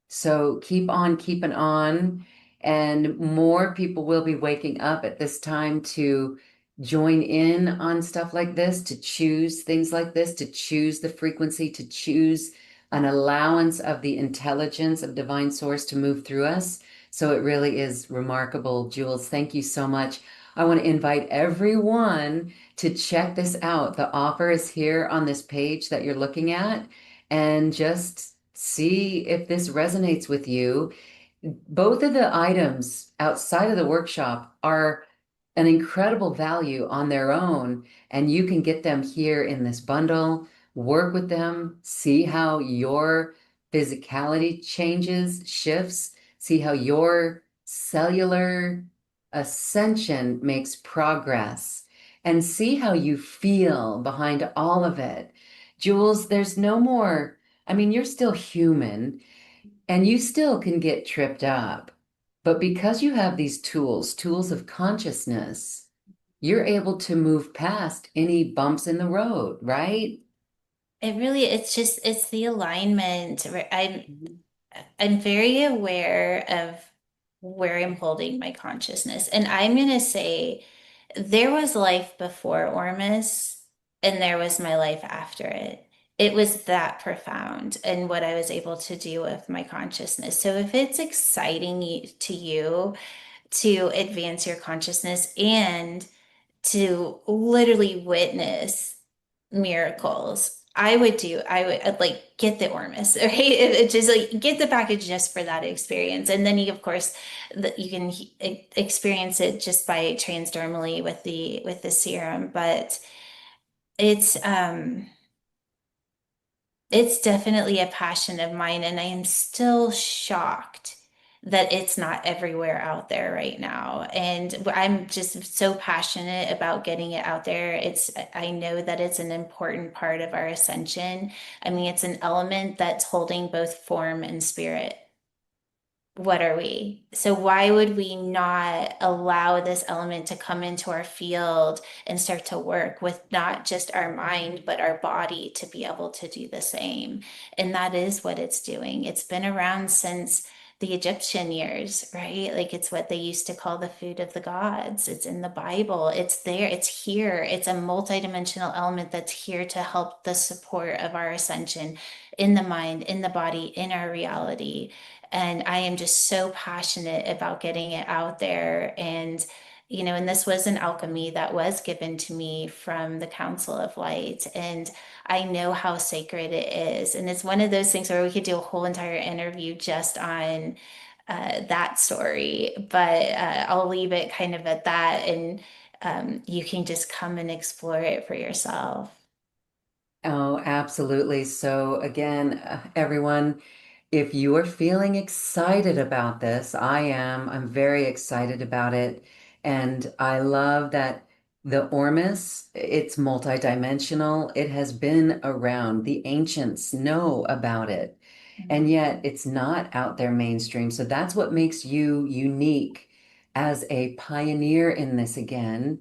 S1: So keep on keeping on, and more people will be waking up at this time to join in on stuff like this, to choose things like this, to choose the frequency, to choose an allowance of the intelligence of divine source to move through us. So it really is remarkable, Jules. Thank you so much. I want to invite everyone to check this out. The offer is here on this page that you're looking at, and just see if this resonates with you. Both of the items outside of the workshop are an incredible value on their own, and you can get them here in this bundle, work with them, see how your physicality changes, shifts, see how your cellular ascension makes progress, and see how you feel behind all of it. Jules, there's no more, I mean, you're still human and you still can get tripped up. But because you have these tools, tools of consciousness, you're able to move past any bumps in the road, right?
S2: It really, it's just, it's the alignment.
S1: Mhm.
S2: I'm very aware of where I'm holding my consciousness. And I'm going to say there was life before Ormus and there was my life after it. It was that profound and what I was able to do with my consciousness. So if it's exciting to you to advance your consciousness and to literally witness miracles, I'd like get the Ormus, right? It just like get the package just for that experience. And then you, of course, you can experience it just by transdermally with the serum. But it's um it's definitely a passion of mine, and I am still shocked that it's not everywhere out there right now. And I'm just so passionate about getting it out there. I know that it's an important part of our ascension. I mean, it's an element that's holding both form and spirit. What are we? So why would we not allow this element to come into our field and start to work with not just our mind, but our body to be able to do the same? And that is what it's doing. It's been around since the Egyptian years, right? Like it's what they used to call the food of the gods. It's in the Bible. It's there. It's here. It's a multidimensional element that's here to help the support of our ascension in the mind, in the body, in our reality. And I am just so passionate about getting it out there. And And this was an alchemy that was given to me from the Council of Light. And I know how sacred it is. And it's one of those things where we could do a whole entire interview just on that story, but I'll leave it kind of at that. And you can just come and explore it for yourself.
S1: Oh, absolutely. So again, everyone, if you are feeling excited about this, I am. I'm very excited about it. And I love that the Ormus, it's multidimensional. It has been around. The ancients know about it. And yet it's not out there mainstream. So that's what makes you unique as a pioneer in this again.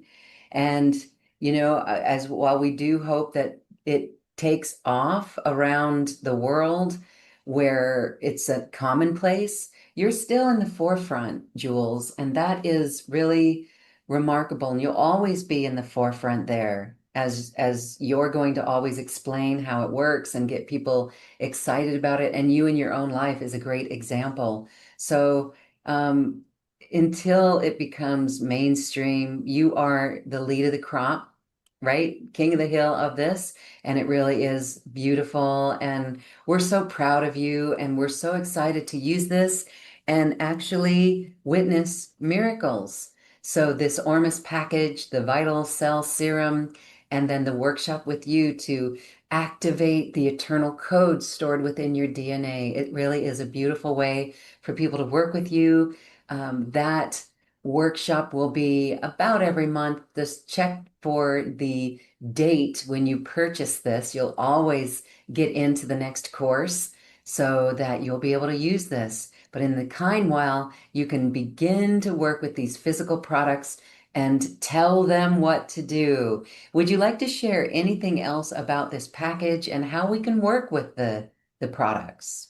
S1: And, as while we do hope that it takes off around the world where it's a commonplace, you're still in the forefront, Jules, and that is really remarkable. And you'll always be in the forefront there as you're going to always explain how it works and get people excited about it. And you in your own life is a great example. So, until it becomes mainstream, you are the lead of the crop, right? King of the hill of this. And it really is beautiful. And we're so proud of you. And we're so excited to use this and actually witness miracles. So, this Ormus package, the Vital Cell Serum, and then the workshop with you to activate the eternal code stored within your DNA. It really is a beautiful way for people to work with you. That workshop will be about every month. Just check for the date when you purchase this. You'll always get into the next course so that you'll be able to use this. But in the kind while, you can begin to work with these physical products and tell them what to do. Would you like to share anything else about this package and how we can work with the products?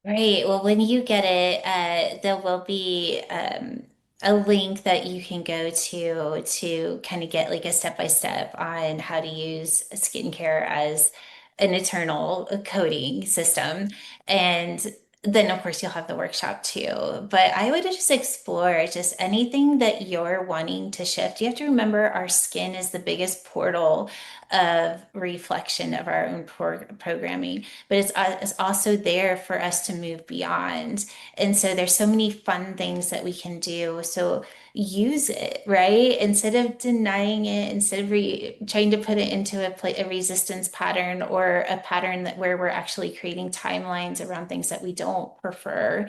S2: Right. Well, when you get it, there will be a link that you can go to kind of get like a step by step on how to use skincare as an eternal coding system. And then, of course, you'll have the workshop too. But I would just explore just anything that you're wanting to shift. You have to remember our skin is the biggest portal of reflection of our own programming, but it's also there for us to move beyond. And so there's so many fun things that we can do. So use it, right? Instead of denying it, instead of trying to put it into a resistance pattern or a pattern that where we're actually creating timelines around things that we don't prefer,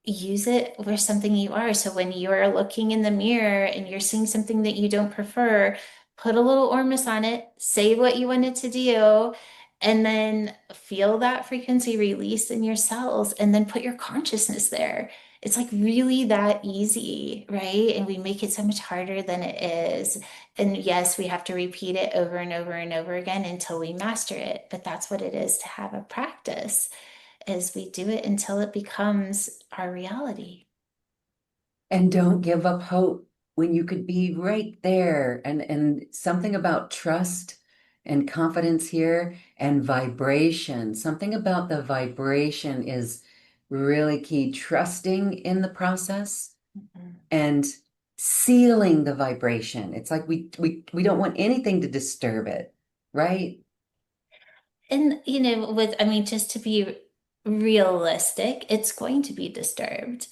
S2: use it for something you are. So when you're looking in the mirror and you're seeing something that you don't prefer, put a little Ormus on it, say what you want it to do, and then feel that frequency release in your cells, and then put your consciousness there. It's like really that easy, right? And we make it so much harder than it is. And yes, we have to repeat it over and over and over again until we master it. But that's what it is to have a practice is we do it until it becomes our reality.
S1: And don't give up hope when you could be right there. And something about trust and confidence here and vibration. Something about the vibration is really key. Trusting in the process
S2: Mhm.
S1: and sealing the vibration. It's like we don't want anything to disturb it, right?
S2: And, I mean, just to be realistic, it's going to be disturbed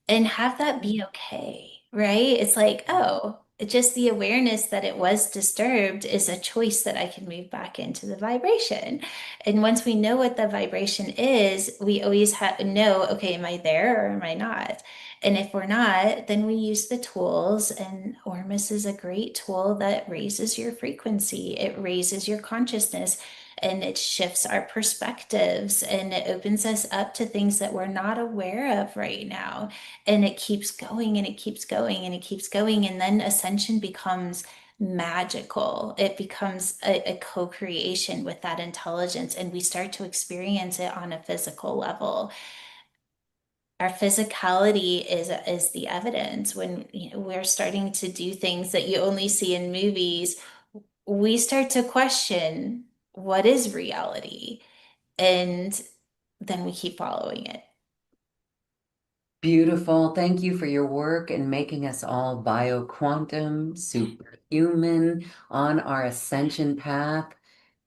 S2: and have that be okay, right? It's like, oh, just the awareness that it was disturbed is a choice that I can move back into the vibration. And once we know what the vibration is, we always have know, okay, am I there or am I not? And if we're not, then we use the tools, and Ormus is a great tool that raises your frequency. It raises your consciousness and it shifts our perspectives and it opens us up to things that we're not aware of right now. And it keeps going and it keeps going and it keeps going. And then ascension becomes magical. It becomes a co-creation with that intelligence, and we start to experience it on a physical level. Our physicality is the evidence. When we're starting to do things that you only see in movies, we start to question what is reality, and then we keep following it.
S1: Beautiful. Thank you for your work in making us all bioquantum, superhuman on our ascension path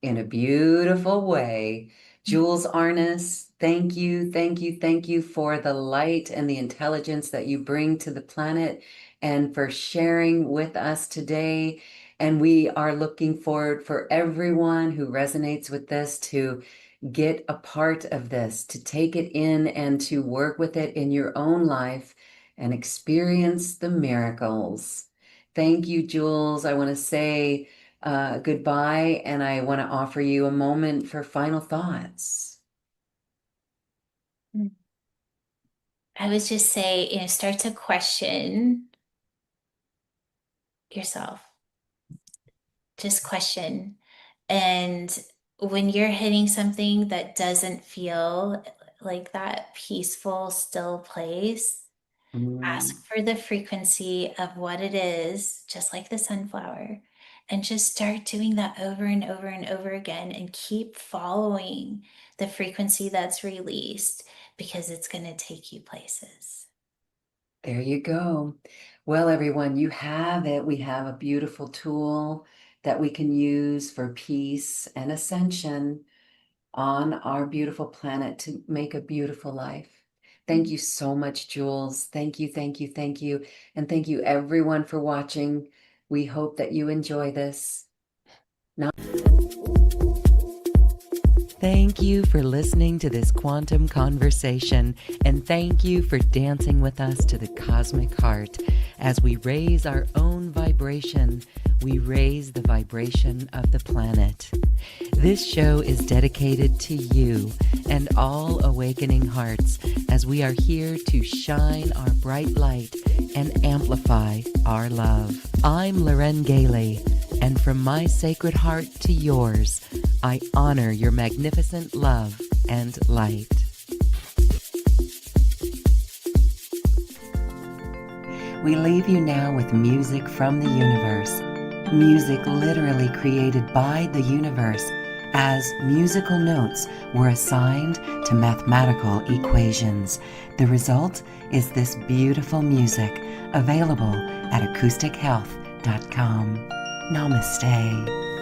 S1: in a beautiful way. Jules Arnis, thank you, thank you, thank you for the light and the intelligence that you bring to the planet and for sharing with us today. And we are looking forward for everyone who resonates with this to get a part of this, to take it in and to work with it in your own life and experience the miracles. Thank you, Jules. I want to say goodbye and I want to offer you a moment for final thoughts.
S2: I would just say, start to question yourself. Just question. And when you're hitting something that doesn't feel like that peaceful, still place, ask
S1: Mm.
S2: for the frequency of what it is, just like the sunflower, and just start doing that over and over and over again and keep following the frequency that's released because it's going to take you places.
S1: There you go. Well, everyone, you have it. We have a beautiful tool that we can use for peace and ascension on our beautiful planet to make a beautiful life. Thank you so much, Jules. Thank you, thank you, thank you. And thank you, everyone, for watching. We hope that you enjoy this. Thank you for listening to this quantum conversation, and thank you for dancing with us to the cosmic heart. As we raise our own vibration, we raise the vibration of the planet. This show is dedicated to you and all awakening hearts as we are here to shine our bright light and amplify our love. I'm Loren Gailey, and from my sacred heart to yours, I honor your magnificent love and light. We leave you now with music from the universe. Music literally created by the universe as musical notes were assigned to mathematical equations. The result is this beautiful music available at acoustichealth.com. Namaste.